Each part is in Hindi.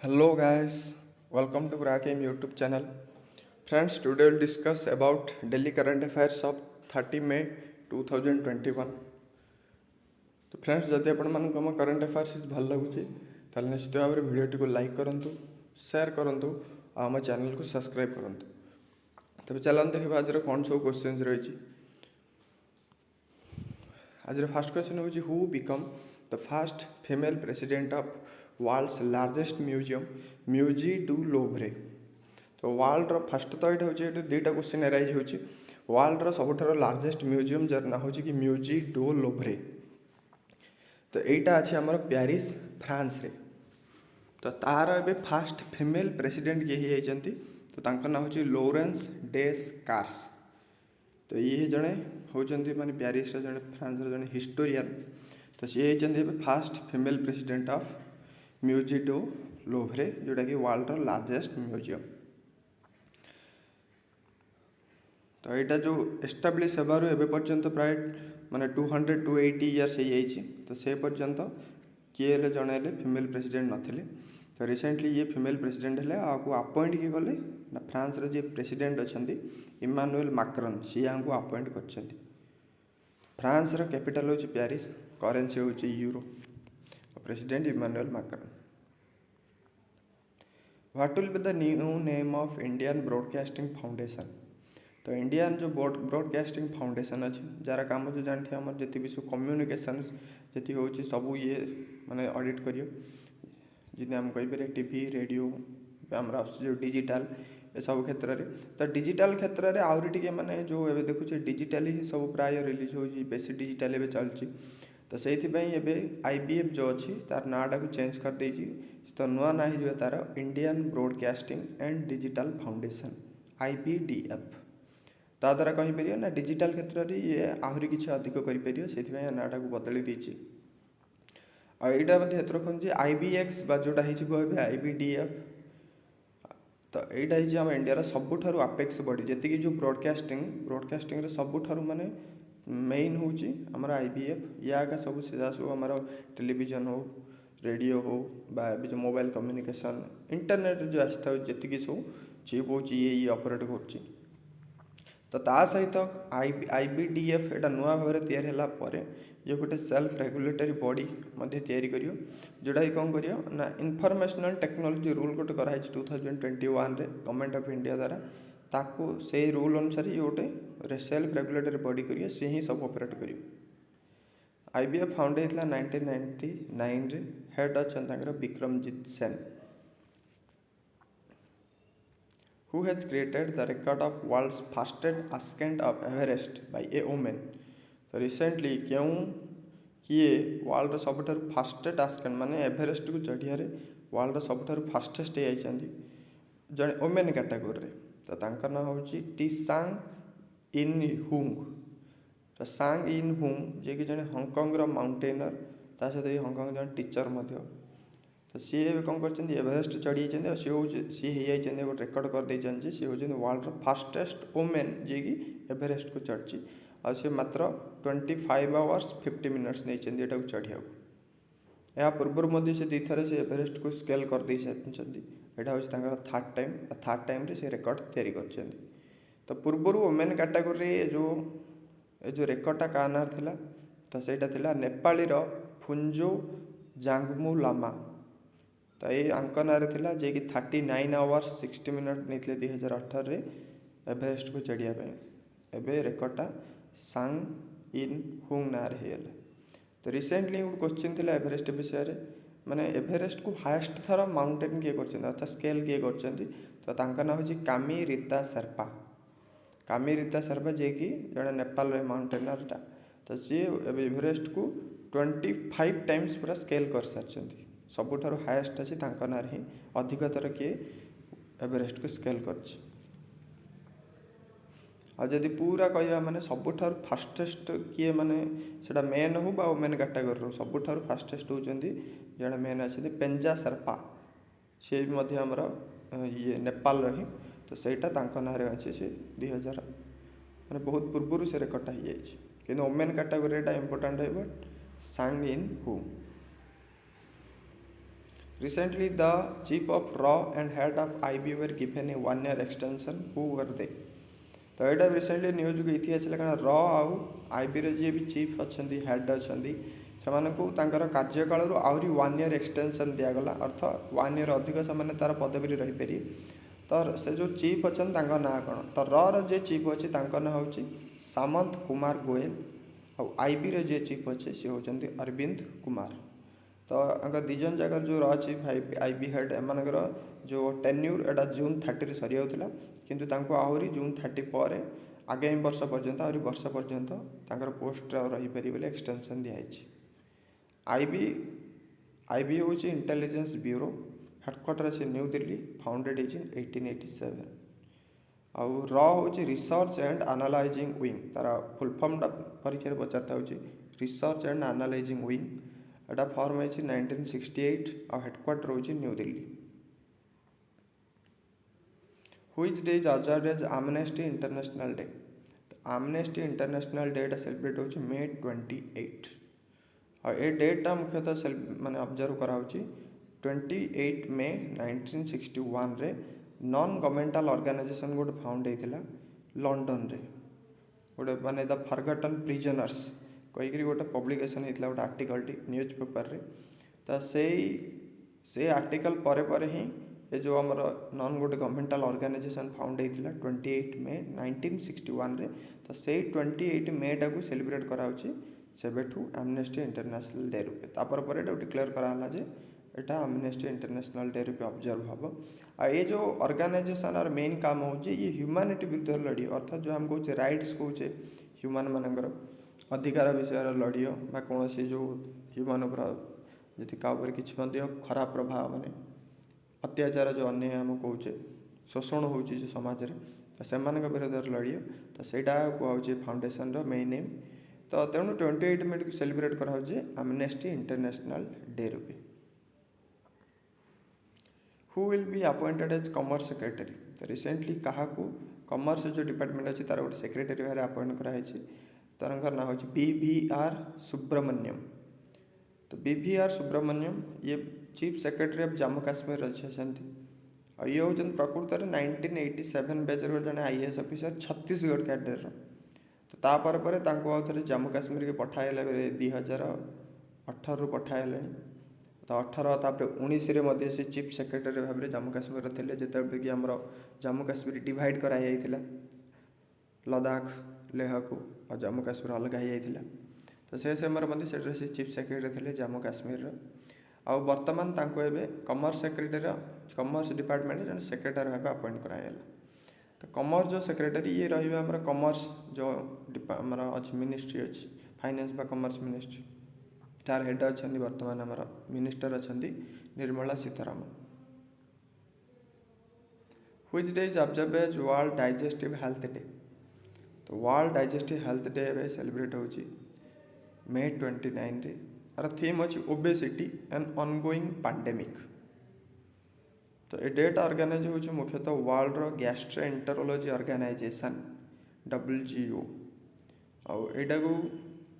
Hello guys, welcome to Crack Aim YouTube channel. Friends, today we'll discuss about Delhi current affairs of 30 May 2021. तो फ्रेंड्स जदि आपको आम करंट अफेयर्स भल लगुच ताल निश्चित भाव में भिडियो को लाइक करूँ, शेयर करूँ, आम चैनल को सब्सक्राइब करूँ। तब चलते देखा आज कौन सब क्वेश्चन रही। आज फास्ट क्वेश्चन हूँ who become the first female president of world's largest museum Musée du Louvre. तो वर्ल्ड फास्ट तो यहाँ हूँ दुईटा क्वेश्चन एराइज हो वर्ल्ड सबुठार लार्जेस्ट म्यूजियम जार ना हूँ कि म्यूजी डू लोव्रे। तो यहीटा अच्छे आमर पेरिस फ्रांस रे। तो तार ए फास्ट फीमेल प्रेसिडेंट किए होती तो तांका ना हूँ लॉरेंस डेस्कार्स। तो ये जड़े होती माने पेरिस जड़े फ्रांस जड़े हिस्टोरियन। तो सी होती first female president of Musée du Louvre जोटा कि वर्ल्ड लार्जेस्ट म्यूजियम। तो यहाँ जो एस्टाब्लीश होबार एवं पर्यंत प्राय माने 280 इयर्स हो तो से पर्यंत किए जड़े फीमेल प्रेसिडेंट नथिले। तो रिसेंटली ये फीमेल प्रेसिडेंट है आपको अपॉइंट किए गले ना फ्रांस रे प्रेसिडेंट अच्छा इमानुएल मैक्रॉन सी को अपॉइंट कर। फ्रांस रो कैपिटल हूँ पेरिस, करेन्सी हूँ euro, president Emmanuel Macron. What will be the new name of Indian broadcasting foundation. तो इंडियन जो ब्रॉडकास्टिंग फाउंडेशन अच्छे जार कम जो जानते हैं आम जी भी सब कम्युनिकेशन जी हूँ सब ये माने ऑडिट करियो जी आम कहीपर टीवी रेडियो आम जो डिजिटाल ए सब क्षेत्र में। तो डिजिटाल क्षेत्र में आहरी टी माने जो ए देखुचे डिजिटाली ही सब प्राय रिलीज हो बेसी डिजिटाल ए चलती। तो से IBF जो अच्छी तार नाटा को चेंज कर देजी। तो नुआ ना हो तार Indian broadcasting and digital foundation IBDF। ता द्वारा कहीपर ना डिजिटाल क्षेत्र में ये आहरी किसी अधिक कर नाटा को बदली देती। आईटा रखुन IBX जोटा हो IBDF। तो यहाँ आम इंडिया सबुठ अपेक्स बॉडी जी जो ब्रॉडकास्टिंग सबुठ माने मेन हूँ आमर IBF। या सब से सब आम टेलीविजन हो रेडियो हो जो मोबाइल कम्युनिकेशन इंटरनेट जो आसी था जी सब चीप हो ये ऑपरेट कर। तो ता सहित IBDF एटा नुआ भाव में या ये गोटे सेल्फ रेगुलेटरी बॉडी करियो जोटा कि कौन करियो ना इनफॉरमेशनल टेक्नोलॉजी रूल गोटे कराई 2021 रे गवर्नमेंट ऑफ इंडिया द्वारा ताको से रूल अनुसार ये गोटे सेल्फ रेगुलेटरी बॉडी करियो से ही सब ऑपरेट करियो। IBF फाउंड होता 1999 रे। हेड अच्छा Vikramjit Sen. Who has created the record of world's fastest ascent of Everest by a woman। तो रिसेंटली क्यों किए वर्ल्ड सबुठार फास्टेस्ट आस्केंट माने एवरेस्ट को चढ़िया वर्ल्ड सबुठार फास्टेस्ट होती जड़े वोमेन कैटेगोरी। तो तांका ना हूँ टी इन हुंग। तो सांग इन हुंग जे कि जड़े हांगकांग माउंटेनर ता सहित हांगकांग जन टीचर मध्य। तो सी कौन कर एवरेस्ट चढ़ी सी गोटे रेकर्ड कर सी हूँ वर्ल्ड फास्टेस्ट वोमेन जी कि एवरेस्ट को चढ़ी और सी मात्र 25 आवर्स 50 मिनट्स नहीं यहाँ चढ़िया। या पूर्व से दी थर से एवरेस्ट को स्केल कर दे सारी यहाँ हूँ थर्ड टाइम से रेकर्ड तैयारी कर। तो पूर्व वोमेन कैटेगोरी जो रेकर्डटा क्या ना था तो सहीटा नेपाली फुंजो जांगमु लामा। तो ये आंक ना जे कि 39 आवर्स 60 मिनट नहीं 2018 एवरेस्ट को चढ़ियापी। एवं रेकर्डटा सांग इन हुंग ना होगा। तो रिसेंटली गोटे क्वेश्चन थी एवरेस्ट विषय माने एवरेस्ट को हाएस्ट थर माउंटेन किए कर स्केल किए कर ना हूँ कामी रीता शेर्पा। कामी रीता शेर्पा जे कि जड़े नेपाल माउंटेनरटा। तो सी एवरेस्ट को 25 टाइम्स पूरा स्केल कर सारी सबुठार हाएस्ट अच्छी ना ही अधिक थर किए एवरेस्ट को स्केल कर। जदि पूरा कहवा माने सबुठार फास्टेस्ट किए माने सेटा मेन हो बा वोमेन कैटेगोरी सबुठार फास्टेस्ट होती जड़े मेन अच्छे पेंजा शेर्पा सी आमर ये नेपाल ही। तो सहीटा ना अच्छे से 2000 मैंने बहुत पूर्व से रेकर्डटा हो जाए कि वोमेन कैटेगोरी इंपोर्टाट हो सांग in who. Recently, the chief of RAW and head of IB were given a 1 year extension. Who were they? तो यहाँ रिसेंटली न्यूज को ये कारण र आउ आईबी जी भी चीफ अच्छा हेड अच्छा से कार्यकाल आहरी 1 year एक्सटेंशन दिगला अर्थ 1 year अधिक से तार पदवी रहीपर तो से जो चीफ अच्छा ना कौन तो रे चीफ अच्छी ना हूँ सामंत कुमार गोयल और आईबी रे चीफ अच्छे सी होती अरविंद कुमार तो दिजन जगह जो र चीफ आईबी हेड एम जो टेन्यूर एटा जून 30 सरी जाऊला किंतु तांको आहरी जून 30 पर आगामी वर्ष पर्यंत आहरी वर्ष पर्यंत तांकर पोस्ट रही पारि बोले एक्सटेंशन दिखाई। आईबी हूँ इंटेलिजेंस ब्यूरो हेडक्वार्टर अच्छे new Delhi founded is in 1887 आउ र हूँ रिसर्च एंड एनालाइजिंग विंग तार फुल फॉर्मटा परीक्षा पचारता हूँ research and analysing wing Etah form है 1968 और हेडक्वार्टर हूँ new Delhi. Which day is observed as Amnesty International Day? Amnesty International Day celebrate होची May 28 और ये डेटा मुख्यतः माने ऑब्जर्व करा 28 May 1961 रे नॉन गवर्नमेंटल ऑर्गेनाइजेशन गोटे फाउंड होता लंडन रे गोटे माने द फॉरगॉटन प्रिजनर्स कहीकि गोटे पब्लिकेशन होता गोटे आर्टिकल न्यूज पेपर रे तो से आर्टिकल पर ही ये जो आमर नॉन गोटे गवर्नमेंटल ऑर्गेनाइजेशन फाउंड होता 28 May 1961 रे तो से 28 May टाक सेलिब्रेट कराऊँच सेबेठू एमनेस्टी इंटरनेशनल डे रूपे तापर पर डिक्लेयर कराला जे एटा एमनेस्टी इंटरनेशनल डे रूपे ऑब्जर्व हम आ ये जो ऑर्गेनाइजेशन और मेन काम हो ये ह्यूमैनिटी विरुद्ध लड़ी अर्थात जो हम कहे राइट्स कहे ह्यूमन मानकर अधिकार विषय लड़ियो बा कौन जो ह्यूमन जी का किसी खराब प्रभाव माने अत्याचार जो अन्याय आम कहे शोषण हो समाज में तो से विरोध लड़ियो तो सहीटा कहुचे फाउंडेशन मेन एम तो तेणु 28 May को सेलिब्रेट कराऊे एमनेस्टी इंटरनेशनल डे रूपे। Who will be appointed as commerce secretary तो रिसेंटली क्या कॉमर्स जो डिपार्टमेंट अच्छी तार गोटे सेक्रेटरी भाव अपॉइंट कराई तर ना हूँ BVR सुब्रमण्यम तो BVR सुब्रमण्यम ये chief secretary of Jammu Kashmir अच्छे और ये हूँ प्रकृत में 1987 बैच जड़े IAS ऑफिसर छत्तीसगढ़ कैडर तो तापर पर जम्मू काश्मीर के पठाला 2018 पठाला तो 18 से चीफ सेक्रेटरी भाव में जम्मू काश्मीर थे जिते कि आमर जम्मू काश्मीर डिवाइड कराई लद्दाख लेह को और जम्मू काश्मीर अलग हो तो से समय से चीफ सेक्रेटरी थे जम्मू काश्मीर आउ बर्तमान कॉमर्स सेक्रेटरी कॉमर्स डिपार्टमेंट जन सेक्रेटरी भाव अपॉइंट कराला तो कॉमर्स जो सेक्रेटरी ये रही कॉमर्स जो आमर अच्छी मिनिस्ट्री अच्छी फाइनेंस बा कॉमर्स मिनिस्ट्री तार हेड अच्छा बर्तमान आमर मिनिस्टर अच्छा Nirmala Sitharaman. Which day is observe as world digestive health day तो world digestive health day celebrate हो May 29 रे और थीम अच्छी ओबेसिटी एंड ऑनगोइंग पैंडेमिक तो ये डेट ऑर्गेनाइज हो मुख्यतः वर्ल्ड गैस्ट्रोएंटेरोलॉजी ऑर्गेनाइजेशन WGO और यहाँ को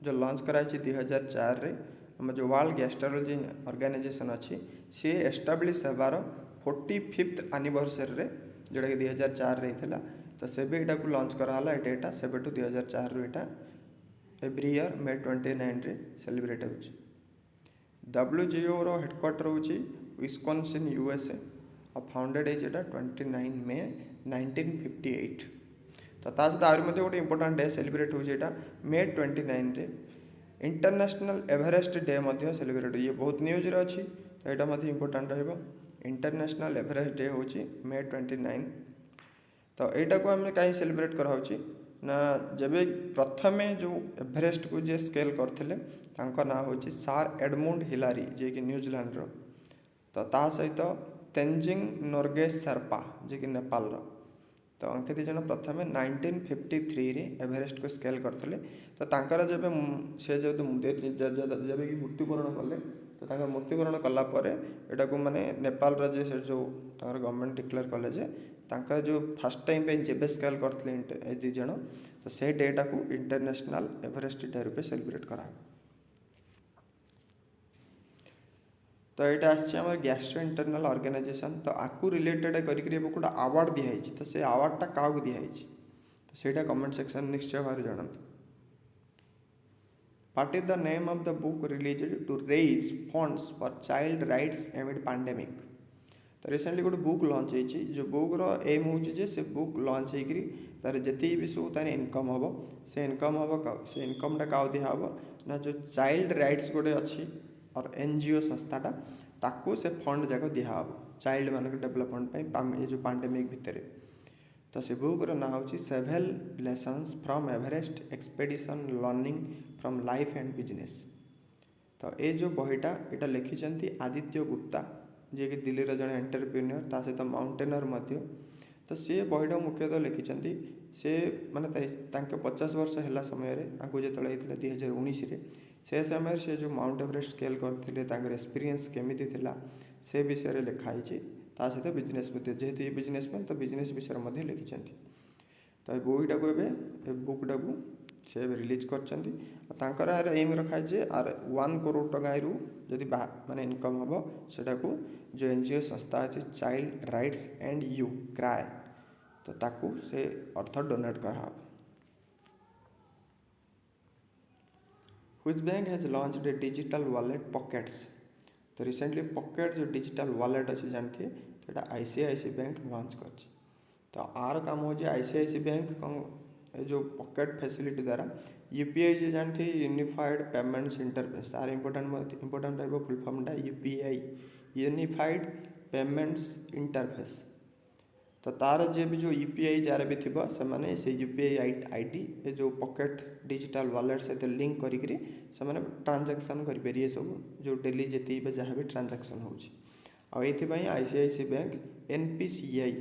जो लॉन्च कराई 2004 रे हम जो वर्ल्ड गैस्ट्रोलॉजी ऑर्गेनाइजेशन अच्छी सी एस्टाब्लिश होबार 45th एनिवर्सरी रे जोटा कि 2004 रे थिला तो से भी यहाँ को लॉन्च कराला डेटा से 2004 रू यहाँ एवरी ईयर May 29 रे सेलिब्रेट हो। WGO रो हेडक्वार्टर हूँ विस्कॉन्सिन USA और फाउंडेड है 29 May 1958 तो सहित आहरी गोटे इंपोर्टाट डे सेलिब्रेट हो May 29 रे इंटरनेशनल एवरेस्ट डे सेलिब्रेट हो ये बहुत न्यूज अच्छी तो यहाँ इंपोर्टाट रहा इंटरनेशनल एवरेस्ट डे हूँ May 29 तो यहाँ को आम कहीं सेलिब्रेट कराऊँ ना जब प्रथमे जो एवरेस्ट को जे स्केल करते ना हूँ सार एडमुंड हिलारी जे कि न्यूजीलैंड रो तो ता सहित तेंजिंग नोर्गे शेर्पा जे कि नेपाल रो तो अंके जन प्रथमे 1953 रे एवरेस्ट को स्केल करते तो तांकर जब से जब कि मृत्युवरण कले तो मृत्युवरण कलापर यहाँ को माने नेपाल से जो गवर्नमेंट डिक्लेयर कले जो फास्ट टाइम पे जब स्केल करते दी जन तो से डेटा को इंटरनेशनल एवरेस्ट डे रूपे सेलिब्रेट करा। तो यहाँ आम गैस्ट्रो इंटरनल ऑर्गेनाइजेशन तो आपको रिलेटेड करिक गोटे आवार्ड दिखाई तो से आवार्डटा क्या दिखाई तो ସେଇଟା कमेंट सेक्शन निश्चय भाव जानतु What is the name of the book released to raise funds for child rights amid pandemic? तो रिसेंटली गोटे बुक लॉन्च होती जो बुक्र एम हो से बुक लॉन्च होकर तार जी भी सब तार इनकम हम से इनकम हम से इनकमटा क्या दिहब ना जो चाइल्ड राइट्स गोटे अच्छी और एनजीओ संस्थाटा ताकू से फंड जाक दिहब चाइल्ड मान डेभलपमेंट ये जो पांडेमिक भितर तो से बुक्र ना हूँ Sewell lessons from Everest expedition learning from life and business तो ये जो बहीटा यहाँ लिखिं आदित्य गुप्ता जी कि दिल्लीर जड़े एंटरप्रेन्योर ता सहित माउंटेनर तो सी बहीटा मुख्यतः लिखिं से माने 50 वर्ष है समय जो 2019 से समय से जो माउंट एवरेस्ट स्केल करते एक्सपीरियंस केमी थिला से विषय लिखाई ता सहित बिजनेस जेहेतु ये बिजनेसमैन तो बिजनेस विषय लिखिं तो ये बहीटा को बुकटा को से रिलीज कर एम रखाई आर 1 करोड़ टका जदि माने इनकम हम सेटा को जो एनजीओ संस्था अच्छी child rights and you cry तो ताकू से अर्थ डोनेट करा which bank has launched A digital wallet pockets तो रिसेंटली पॉकेट जो डिजिटल वॉलेट अच्छी जानते तो आईसीआईसी बैंक लॉन्च कर तो आर काम हो आईसीआईसी बैंक जो पॉकेट फैसिलिटी द्वारा यूपीआई जो जानते यूनिफाइड पेमेंट्स इंटरफेस तार इंपोर्टेंट रहा फुल फॉर्मटा यूपीआई यूनिफाइड पेमेंट्स इंटरफेस तो तार जे भी जो यूपीआई जार भी थी से यूपीआई आईडी जो पॉकेट डिजिटल वॉलेट सहित लिंक करी ट्रांजैक्शन करें सब जो डेली जी जहाँ भी ट्रांजैक्शन होती ICICI bank NPCI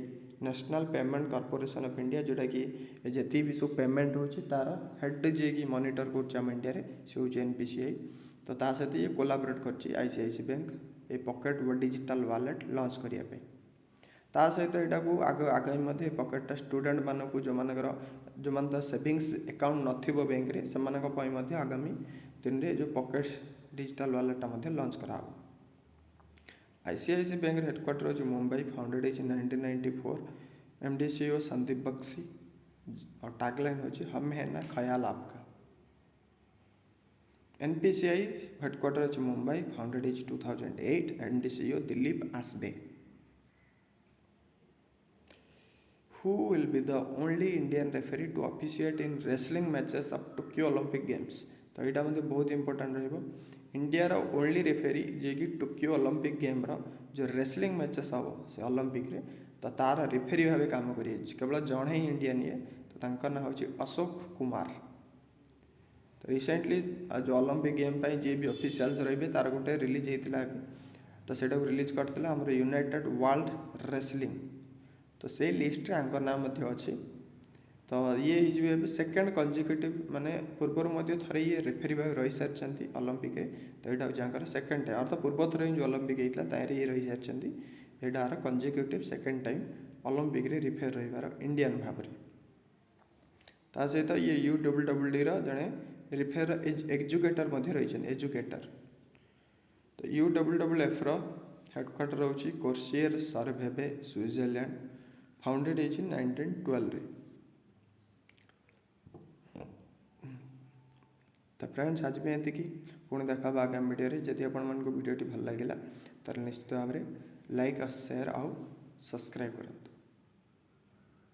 national payment corporation of India जोटा कि जी भी सब पेमेंट होची तार हेड जे कि मॉनिटर कर इंडिया से हूँ एनपीसीआई तो ता सहित ये कोलाबोरेट कर आईसीआईसी बैंक ये पॉकेट डिजिटल वॉलेट लॉन्च करने ता सहित यहाँ को आगामी पॉकेटा स्टूडेंट मानक जो मानकर जो मान तो सेविंग्स अकाउंट नथिबो बैंक रे से आगामी दिन में जो पॉकेट डिजिटल वॉलेटा लॉन्च करा आईसीआईसी बैंक हेडक्वार्टर हो Mumbai founded is 1994 MD CEO Sandeep Bakhshi और टैगलाइन हो हम है ना ख्याल आपका एनपीसीआई हेडक्वार्टर हो Mumbai founded is 2008 MD CEO Dilip Asbe Who will be the only Indian referee to officiate in wrestling matches of Tokyo Olympic Games? तो यहाँ मतलब बहुत इंपोर्टेंट रहा इंडिया ओनली रेफेरी जे कि टोक्यो ओलंपिक गेम जो रेसलिंग मैचेस हम से ओलंपिक रे तो तार रेफेरी भाव काम कर केवल जड़े ही इंडियन ये तो ना हूँ अशोक कुमार तो रिसेंटली जो ओलंपिक गेम जी भी ऑफिशियल्स रे तार गोटे रिलीज होता है तो से रिलीज करते आम यूनाइटेड वर्ल्ड रेसलिंग तो से लिस्ट आंकर नाम अच्छी तो ये सेकेंड कंजिक्यूटिव माने पूर्वर थे ये रेफेरी भाव रही सारी ओलंपिक तो यहाँ हूँ सेकेंड टाइम अर्थात पूर्व थर जो ओलंपिक होता है ये रही सारी यहाँ consecutive second time Olympic refer रही इंडियन भाव ता सहित ये UWWD जड़े रेफेर एजुकेटर रही एजुकेटर तो UWWF हेडक्वार्टर होची कोर्सियर सरभेबे स्विट्जरलैंड फाउंडेड होती 1912 तो फ्रेंड्स आज भी एति पुणी देखा आगामी वीडियो जदि आपको वीडियोटी भल लगे तो निश्चित भाव में लाइक और शेयर आउ सब्सक्राइब करूँ।